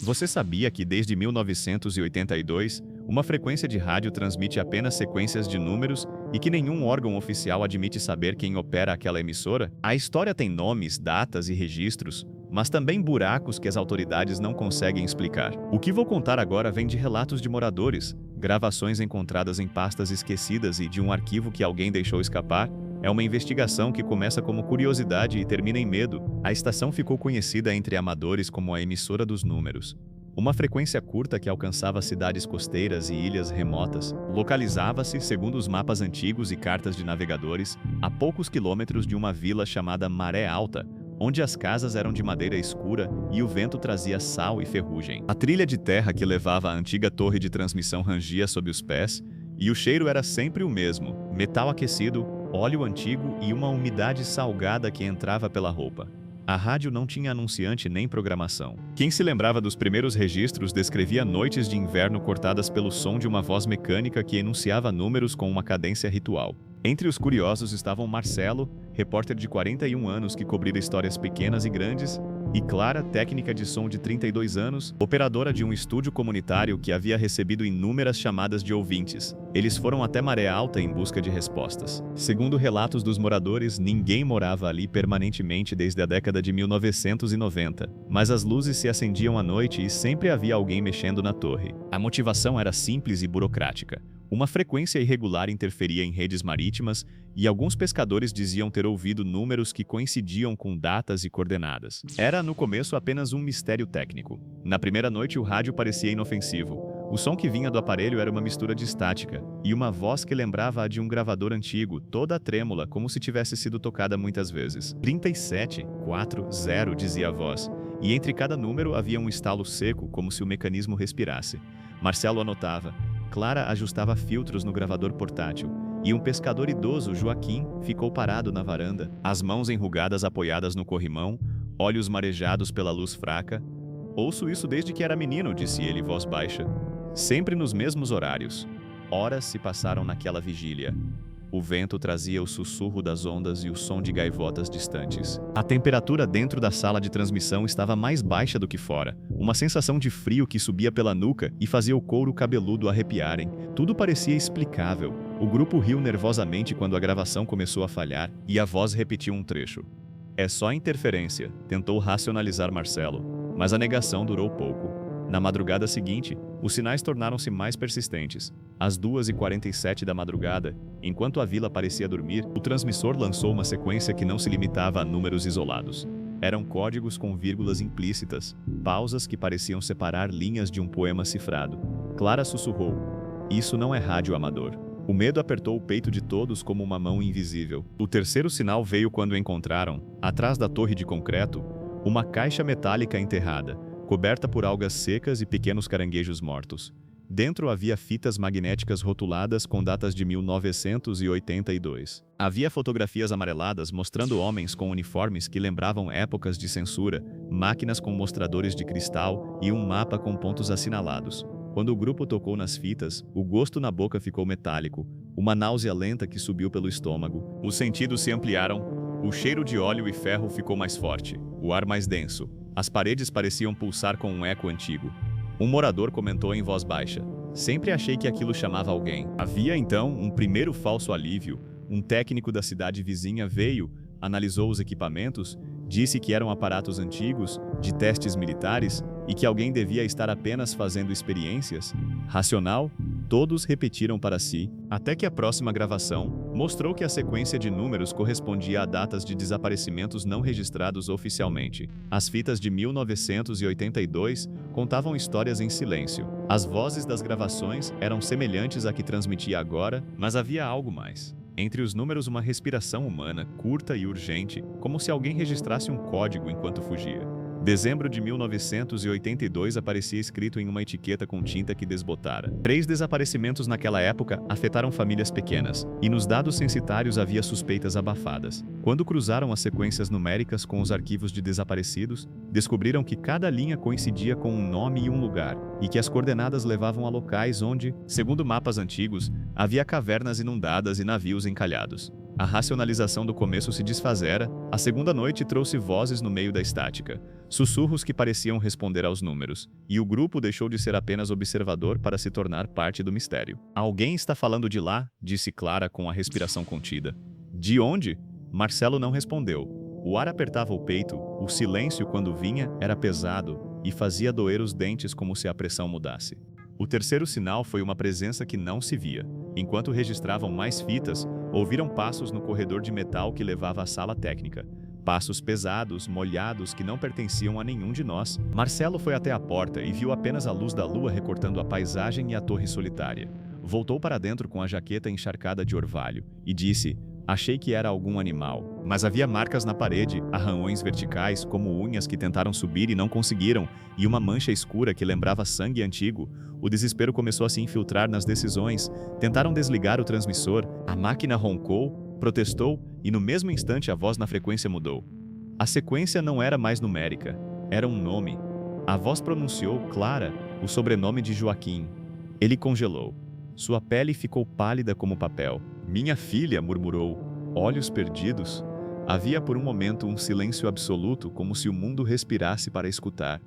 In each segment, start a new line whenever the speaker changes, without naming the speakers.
Você sabia que desde 1982, uma frequência de rádio transmite apenas sequências de números e que nenhum órgão oficial admite saber quem opera aquela emissora? A história tem nomes, datas e registros, mas também buracos que as autoridades não conseguem explicar. O que vou contar agora vem de relatos de moradores, gravações encontradas em pastas esquecidas e de um arquivo que alguém deixou escapar. É uma investigação que começa como curiosidade e termina em medo. A estação ficou conhecida entre amadores como a emissora dos números. Uma frequência curta que alcançava cidades costeiras e ilhas remotas. Localizava-se, segundo os mapas antigos e cartas de navegadores, a poucos quilômetros de uma vila chamada Maré Alta, onde as casas eram de madeira escura e o vento trazia sal e ferrugem. A trilha de terra que levava à antiga torre de transmissão rangia sob os pés, e o cheiro era sempre o mesmo: metal aquecido, óleo antigo e uma umidade salgada que entrava pela roupa. A rádio não tinha anunciante nem programação. Quem se lembrava dos primeiros registros descrevia noites de inverno cortadas pelo som de uma voz mecânica que enunciava números com uma cadência ritual. Entre os curiosos estavam Marcelo, repórter de 41 anos que cobrira histórias pequenas e grandes, e Clara, técnica de som de 32 anos, operadora de um estúdio comunitário que havia recebido inúmeras chamadas de ouvintes. Eles foram até Maré Alta em busca de respostas. Segundo relatos dos moradores, ninguém morava ali permanentemente desde a década de 1990, mas as luzes se acendiam à noite e sempre havia alguém mexendo na torre. A motivação era simples e burocrática. Uma frequência irregular interferia em redes marítimas e alguns pescadores diziam ter ouvido números que coincidiam com datas e coordenadas. Era, no começo, apenas um mistério técnico. Na primeira noite, o rádio parecia inofensivo. O som que vinha do aparelho era uma mistura de estática e uma voz que lembrava a de um gravador antigo, toda trêmula, como se tivesse sido tocada muitas vezes. 3740, dizia a voz, e entre cada número havia um estalo seco, como se o mecanismo respirasse. Marcelo anotava. Clara ajustava filtros no gravador portátil, e um pescador idoso, Joaquim, ficou parado na varanda, as mãos enrugadas apoiadas no corrimão, olhos marejados pela luz fraca. "Ouço isso desde que era menino", disse ele, voz baixa. Sempre nos mesmos horários. Horas se passaram naquela vigília. O vento trazia o sussurro das ondas e o som de gaivotas distantes. A temperatura dentro da sala de transmissão estava mais baixa do que fora. Uma sensação de frio que subia pela nuca e fazia o couro cabeludo arrepiarem. Tudo parecia explicável. O grupo riu nervosamente quando a gravação começou a falhar e a voz repetiu um trecho. "É só interferência", tentou racionalizar Marcelo, mas a negação durou pouco. Na madrugada seguinte, os sinais tornaram-se mais persistentes. Às 2h47 da madrugada, enquanto a vila parecia dormir, o transmissor lançou uma sequência que não se limitava a números isolados. Eram códigos com vírgulas implícitas, pausas que pareciam separar linhas de um poema cifrado. Clara sussurrou: "Isso não é rádio amador." O medo apertou o peito de todos como uma mão invisível. O terceiro sinal veio quando encontraram, atrás da torre de concreto, uma caixa metálica enterrada, coberta por algas secas e pequenos caranguejos mortos. Dentro havia fitas magnéticas rotuladas com datas de 1982. Havia fotografias amareladas mostrando homens com uniformes que lembravam épocas de censura, máquinas com mostradores de cristal e um mapa com pontos assinalados. Quando o grupo tocou nas fitas, o gosto na boca ficou metálico, uma náusea lenta que subiu pelo estômago. Os sentidos se ampliaram, o cheiro de óleo e ferro ficou mais forte, o ar mais denso. As paredes pareciam pulsar com um eco antigo. Um morador comentou em voz baixa: "Sempre achei que aquilo chamava alguém." Havia então um primeiro falso alívio. Um técnico da cidade vizinha veio, analisou os equipamentos, disse que eram aparatos antigos, de testes militares, e que alguém devia estar apenas fazendo experiências. Racional? Todos repetiram para si, até que a próxima gravação mostrou que a sequência de números correspondia a datas de desaparecimentos não registrados oficialmente. As fitas de 1982 contavam histórias em silêncio. As vozes das gravações eram semelhantes à que transmitia agora, mas havia algo mais. Entre os números, uma respiração humana, curta e urgente, como se alguém registrasse um código enquanto fugia. Dezembro de 1982 aparecia escrito em uma etiqueta com tinta que desbotara. 3 desaparecimentos naquela época afetaram famílias pequenas, e nos dados censitários havia suspeitas abafadas. Quando cruzaram as sequências numéricas com os arquivos de desaparecidos, descobriram que cada linha coincidia com um nome e um lugar, e que as coordenadas levavam a locais onde, segundo mapas antigos, havia cavernas inundadas e navios encalhados. A racionalização do começo se desfazera, a segunda noite trouxe vozes no meio da estática, sussurros que pareciam responder aos números, e o grupo deixou de ser apenas observador para se tornar parte do mistério. Alguém está falando de lá, disse Clara com a respiração contida. De onde? Marcelo não respondeu. O ar apertava o peito, o silêncio quando vinha era pesado e fazia doer os dentes como se a pressão mudasse. O terceiro sinal foi uma presença que não se via. Enquanto registravam mais fitas, ouviram passos no corredor de metal que levava à sala técnica. Passos pesados, molhados, que não pertenciam a nenhum de nós. Marcelo foi até a porta e viu apenas a luz da lua recortando a paisagem e a torre solitária. Voltou para dentro com a jaqueta encharcada de orvalho e disse: achei que era algum animal, mas havia marcas na parede, arranhões verticais como unhas que tentaram subir e não conseguiram, e uma mancha escura que lembrava sangue antigo. O desespero começou a se infiltrar nas decisões. Tentaram desligar o transmissor, a máquina roncou, protestou e no mesmo instante a voz na frequência mudou. A sequência não era mais numérica, era um nome. A voz pronunciou, Clara, o sobrenome de Joaquim. Ele congelou. Sua pele ficou pálida como papel. Minha filha, murmurou, olhos perdidos. Havia por um momento um silêncio absoluto, como se o mundo respirasse para escutar.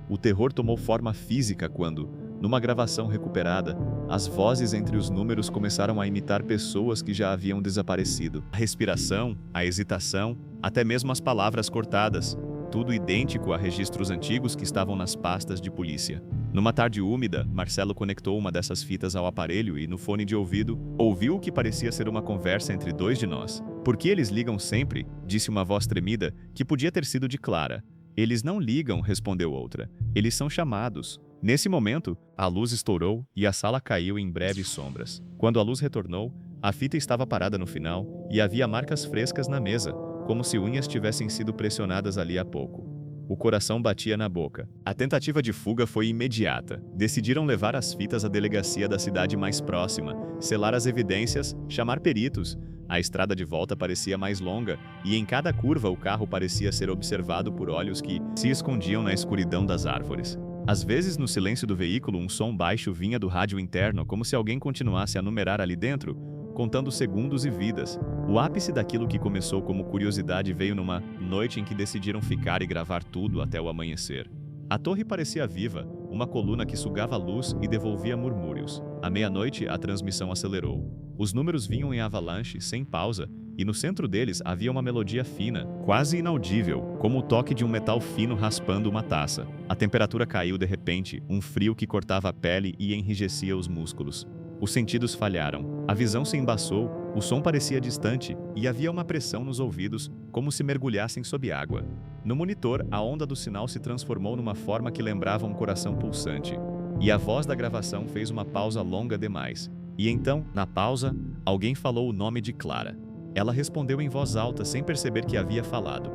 O terror tomou forma física quando, numa gravação recuperada, as vozes entre os números começaram a imitar pessoas que já haviam desaparecido. A respiração, a hesitação, até mesmo as palavras cortadas, tudo idêntico a registros antigos que estavam nas pastas de polícia. Numa tarde úmida, Marcelo conectou uma dessas fitas ao aparelho e, no fone de ouvido, ouviu o que parecia ser uma conversa entre dois de nós. Por que eles ligam sempre? Disse uma voz tremida, que podia ter sido de Clara. Eles não ligam, respondeu outra. Eles são chamados. Nesse momento, a luz estourou e a sala caiu em breves sombras. Quando a luz retornou, a fita estava parada no final e havia marcas frescas na mesa, como se unhas tivessem sido pressionadas ali há pouco. O coração batia na boca. A tentativa de fuga foi imediata. Decidiram levar as fitas à delegacia da cidade mais próxima, selar as evidências, chamar peritos. A estrada de volta parecia mais longa, e em cada curva o carro parecia ser observado por olhos que se escondiam na escuridão das árvores. Às vezes, no silêncio do veículo, um som baixo vinha do rádio interno, como se alguém continuasse a numerar ali dentro, contando segundos e vidas. O ápice daquilo que começou como curiosidade veio numa noite em que decidiram ficar e gravar tudo até o amanhecer. A torre parecia viva, uma coluna que sugava luz e devolvia murmúrios. À meia-noite, a transmissão acelerou. Os números vinham em avalanche, sem pausa, e no centro deles havia uma melodia fina, quase inaudível, como o toque de um metal fino raspando uma taça. A temperatura caiu de repente, um frio que cortava a pele e enrijecia os músculos. Os sentidos falharam, a visão se embaçou, o som parecia distante e havia uma pressão nos ouvidos, como se mergulhassem sob água. No monitor, a onda do sinal se transformou numa forma que lembrava um coração pulsante. E a voz da gravação fez uma pausa longa demais. E então, na pausa, alguém falou o nome de Clara. Ela respondeu em voz alta sem perceber que havia falado.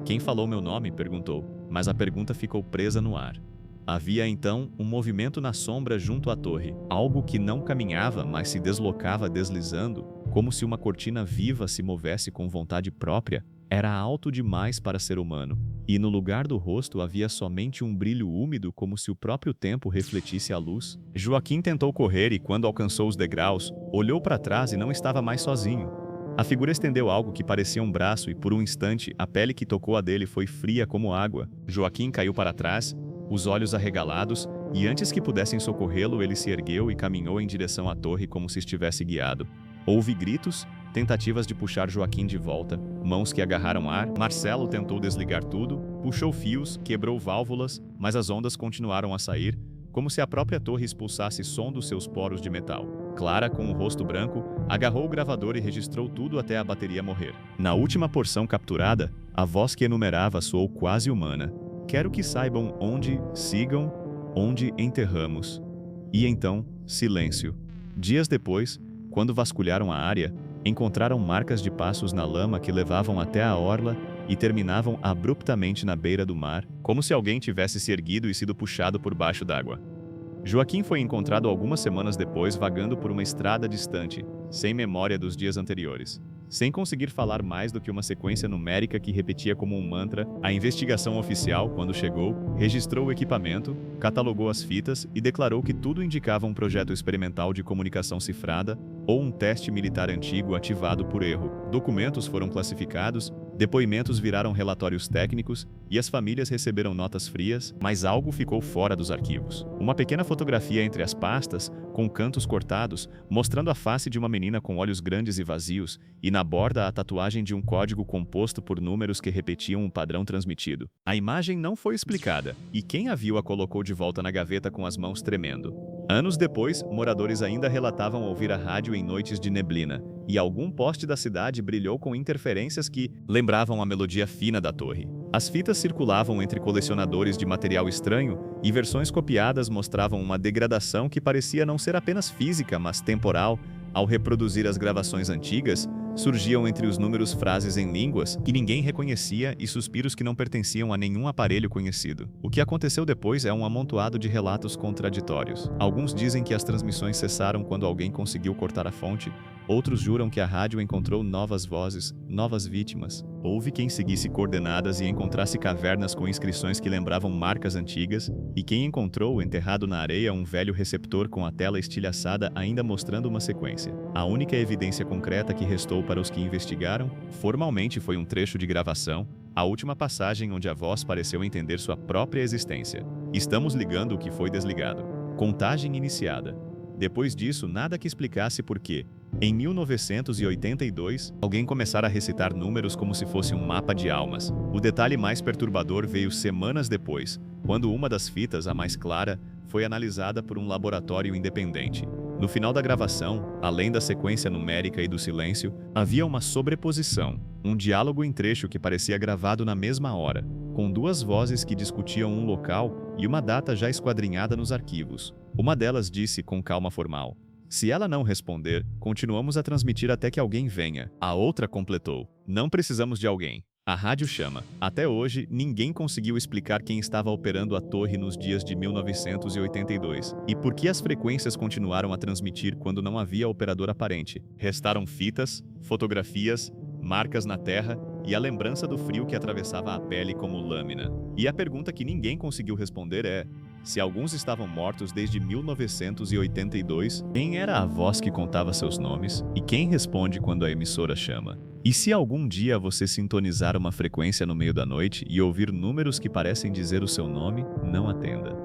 Quem falou meu nome? Perguntou, mas a pergunta ficou presa no ar. Havia então um movimento na sombra junto à torre, algo que não caminhava, mas se deslocava deslizando, como se uma cortina viva se movesse com vontade própria. Era alto demais para ser humano, e no lugar do rosto havia somente um brilho úmido como se o próprio tempo refletisse a luz. Joaquim tentou correr e quando alcançou os degraus, olhou para trás e não estava mais sozinho. A figura estendeu algo que parecia um braço e por um instante a pele que tocou a dele foi fria como água. Joaquim caiu para trás, os olhos arregalados, e antes que pudessem socorrê-lo, ele se ergueu e caminhou em direção à torre como se estivesse guiado. Houve gritos, tentativas de puxar Joaquim de volta, mãos que agarraram ar. Marcelo tentou desligar tudo, puxou fios, quebrou válvulas, mas as ondas continuaram a sair, como se a própria torre expulsasse som dos seus poros de metal. Clara, com o rosto branco, agarrou o gravador e registrou tudo até a bateria morrer. Na última porção capturada, a voz que enumerava soou quase humana. Quero que saibam onde sigam, onde enterramos. E então, silêncio. Dias depois, quando vasculharam a área, encontraram marcas de passos na lama que levavam até a orla e terminavam abruptamente na beira do mar, como se alguém tivesse se erguido e sido puxado por baixo d'água. Joaquim foi encontrado algumas semanas depois vagando por uma estrada distante, sem memória dos dias anteriores. Sem conseguir falar mais do que uma sequência numérica que repetia como um mantra, a investigação oficial, quando chegou, registrou o equipamento, catalogou as fitas e declarou que tudo indicava um projeto experimental de comunicação cifrada ou um teste militar antigo ativado por erro. Documentos foram classificados, depoimentos viraram relatórios técnicos e as famílias receberam notas frias, mas algo ficou fora dos arquivos. Uma pequena fotografia entre as pastas, com cantos cortados, mostrando a face de uma menina com olhos grandes e vazios, e na borda a tatuagem de um código composto por números que repetiam o padrão transmitido. A imagem não foi explicada, e quem a viu a colocou de volta na gaveta com as mãos tremendo. Anos depois, moradores ainda relatavam ouvir a rádio em noites de neblina, e algum poste da cidade brilhou com interferências que lembravam a melodia fina da torre. As fitas circulavam entre colecionadores de material estranho e versões copiadas mostravam uma degradação que parecia não ser apenas física, mas temporal. Ao reproduzir as gravações antigas, surgiam entre os números frases em línguas que ninguém reconhecia e suspiros que não pertenciam a nenhum aparelho conhecido. O que aconteceu depois é um amontoado de relatos contraditórios. Alguns dizem que as transmissões cessaram quando alguém conseguiu cortar a fonte, outros juram que a rádio encontrou novas vozes, novas vítimas. Houve quem seguisse coordenadas e encontrasse cavernas com inscrições que lembravam marcas antigas, e quem encontrou enterrado na areia um velho receptor com a tela estilhaçada ainda mostrando uma sequência. A única evidência concreta que restou para os que investigaram, formalmente foi um trecho de gravação, a última passagem onde a voz pareceu entender sua própria existência. Estamos ligando o que foi desligado. Contagem iniciada. Depois disso, nada que explicasse por quê. Em 1982, alguém começara a recitar números como se fosse um mapa de almas. O detalhe mais perturbador veio semanas depois, quando uma das fitas, a mais clara, foi analisada por um laboratório independente. No final da gravação, além da sequência numérica e do silêncio, havia uma sobreposição, um diálogo em trecho que parecia gravado na mesma hora, com duas vozes que discutiam um local e uma data já esquadrinhada nos arquivos. Uma delas disse com calma formal: "Se ela não responder, continuamos a transmitir até que alguém venha." A outra completou: "Não precisamos de alguém. A rádio chama." Até hoje, ninguém conseguiu explicar quem estava operando a torre nos dias de 1982 e por que as frequências continuaram a transmitir quando não havia operador aparente. Restaram fitas, fotografias, marcas na terra e a lembrança do frio que atravessava a pele como lâmina. E a pergunta que ninguém conseguiu responder é: se alguns estavam mortos desde 1982, quem era a voz que contava seus nomes e quem responde quando a emissora chama? E se algum dia você sintonizar uma frequência no meio da noite e ouvir números que parecem dizer o seu nome, não atenda.